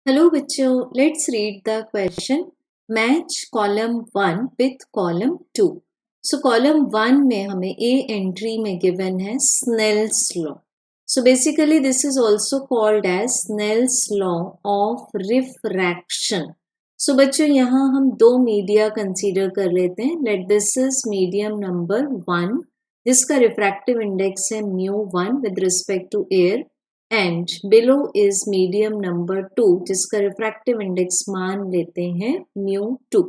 Hello बच्चों, let's read the question. Match column 1 with column 2. So column 1 में हमें A entry में given है Snell's law. So basically this is also called as Snell's law of refraction. So बच्चों यहाँ हम दो media consider कर लेते हैं. Let this is medium number 1 जिसका refractive index है mu1 with respect to air. And below is medium number 2 जिसका रिफ्रैक्टिव इंडेक्स मान लेते हैं μ2.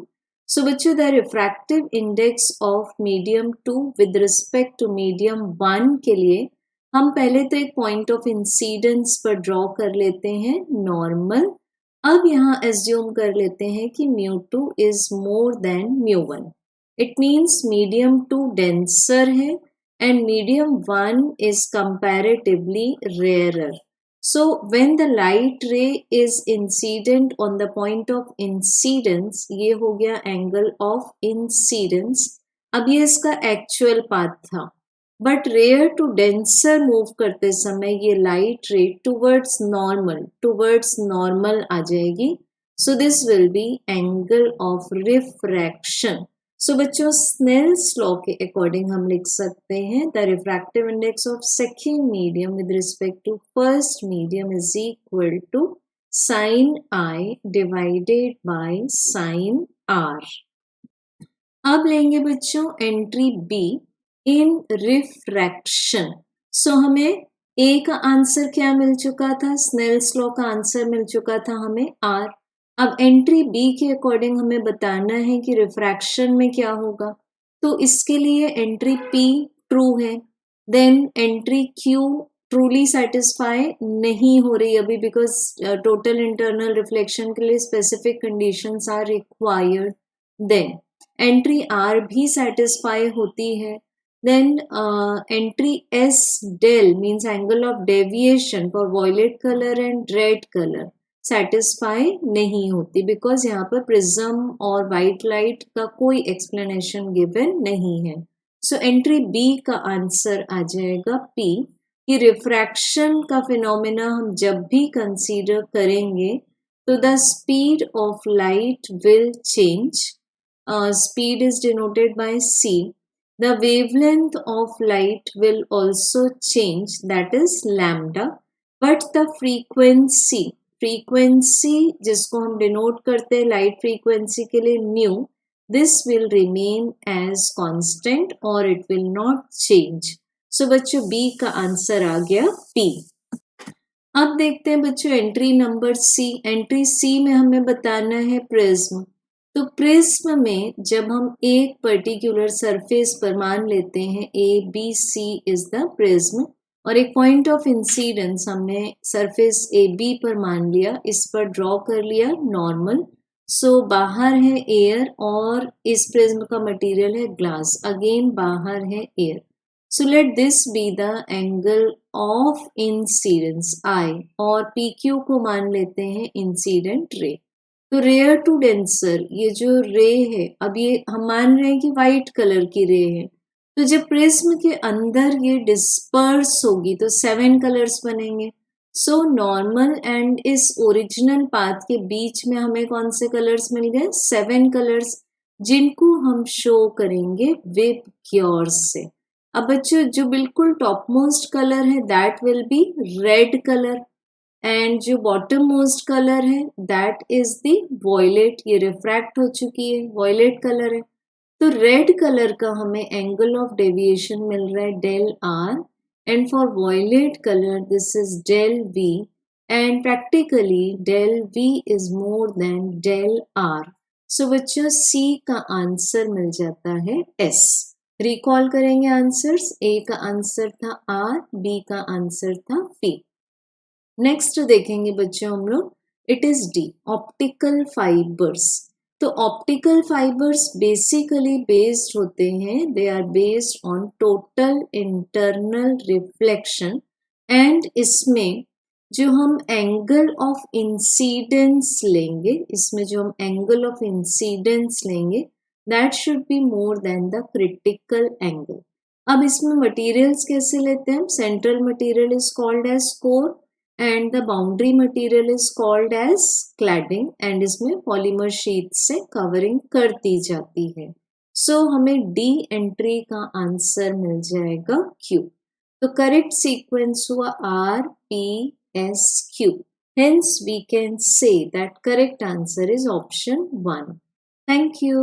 सो बच्चों the refractive index of medium 2 with respect to medium 1 के लिए हम पहले तो एक पॉइंट ऑफ इंसिडेंस पर ड्रॉ कर लेते हैं नॉर्मल. अब यहाँ एज्यूम कर लेते हैं कि μ2 is more than μ1. It means medium 2 denser है and medium 1 is comparatively rarer. So when the light ray is incident on the point of incidence, ये हो गया angle of incidence. अब ये इसका actual path था, but rare to denser move करते समय ये light ray towards normal आ जाएगी. So this will be angle of refraction. सो बच्चों स्नेल्स लॉ के अकॉर्डिंग हम लिख सकते हैं the refractive index of second medium with respect to first medium is equal to sine I divided by sine R. अब लेंगे बच्चों entry B in refraction. So हमें ए का आंसर क्या मिल चुका था, स्नेल्स लॉ का आंसर मिल चुका था हमें आर. अब एंट्री बी के अकॉर्डिंग हमें बताना है कि रिफ्रैक्शन में क्या होगा, तो इसके लिए एंट्री पी ट्रू है. Then entry Q truly satisfy नहीं हो रही अभी बिकॉज टोटल इंटरनल रिफ्लेक्शन के लिए specific conditions are required. Then entry R भी सेटिस्फाई होती है. Then entry S del means angle of deviation for violet colour and red colour satisfy नहीं होती बिकॉज यहाँ पर प्रिज्म और वाइट लाइट का कोई एक्सप्लेनेशन गिवन नहीं है. सो एंट्री बी का आंसर आ जाएगा पी कि रिफ्रैक्शन का फिनोमेना हम जब भी कंसीडर करेंगे तो the speed of light will change. Speed is denoted by C. The wavelength of light will also change that is lambda. But the frequency जिसको हम डिनोट करते हैं लाइट फ्रीक्वेंसी के लिए nu, this will remain as constant और it will not change. So बच्चों B का answer आ गया पी. अब देखते हैं बच्चों एंट्री नंबर सी. एंट्री सी में हमें बताना है प्रिज्म. तो प्रिज्म में जब हम एक पर्टिकुलर सरफेस पर मान लेते हैं A B C is the prism और एक पॉइंट ऑफ इंसिडेंस हमने सरफेस ए बी पर मान लिया, इस पर ड्रॉ कर लिया नॉर्मल. सो बाहर है एयर और इस प्रिज्म का मटेरियल है ग्लास, अगेन बाहर है air. So let this be the angle of incidence I और पी क्यू को मान लेते हैं इंसिडेंट रे. तो रेयर टू डेंसर ये जो रे है, अब ये हम मान रहे हैं कि वाइट कलर की रे है, तो जब प्रिज्म के अंदर ये डिस्पर्स होगी तो 7 कलर्स बनेंगे. सो नॉर्मल एंड इस ओरिजिनल पाथ के बीच में हमें कौन से कलर्स मिल गए, 7 कलर्स, जिनको हम शो करेंगे विप क्योर्स से. अब बच्चों जो बिल्कुल टॉप मोस्ट कलर है that will be red colour and जो बॉटम मोस्ट कलर है दैट इज द वॉयलेट. ये रिफ्रैक्ट हो चुकी है, वॉयलेट कलर है. तो रेड कलर का हमें एंगल ऑफ डेविएशन मिल रहा है del R and for violet colour this is del V and practically del V is more than del R. So बच्चों सी का आंसर मिल जाता है एस. रिकॉल करेंगे आंसर्स. ए का आंसर था आर, बी का आंसर था पी. नेक्स्ट देखेंगे बच्चों हम लोग it is the optical fibres. तो ऑप्टिकल फाइबर्स बेसिकली बेस्ड होते हैं, they are based on total internal reflection and इसमें जो हम एंगल ऑफ इंसिडेंस लेंगे, इसमें जो हम एंगल ऑफ इंसिडेंस लेंगे that should be more than the critical angle. अब इसमें मटेरियल्स कैसे लेते हैं हम, central material is called as core and the boundary material is called as cladding and इसमें पॉलीमर शीट से कवरिंग कर दी जाती है. सो हमें डी एंट्री का आंसर मिल जाएगा क्यू. तो करेक्ट सीक्वेंस हुआ RPSQ. Hence we can say that correct answer is option 1. Thank you.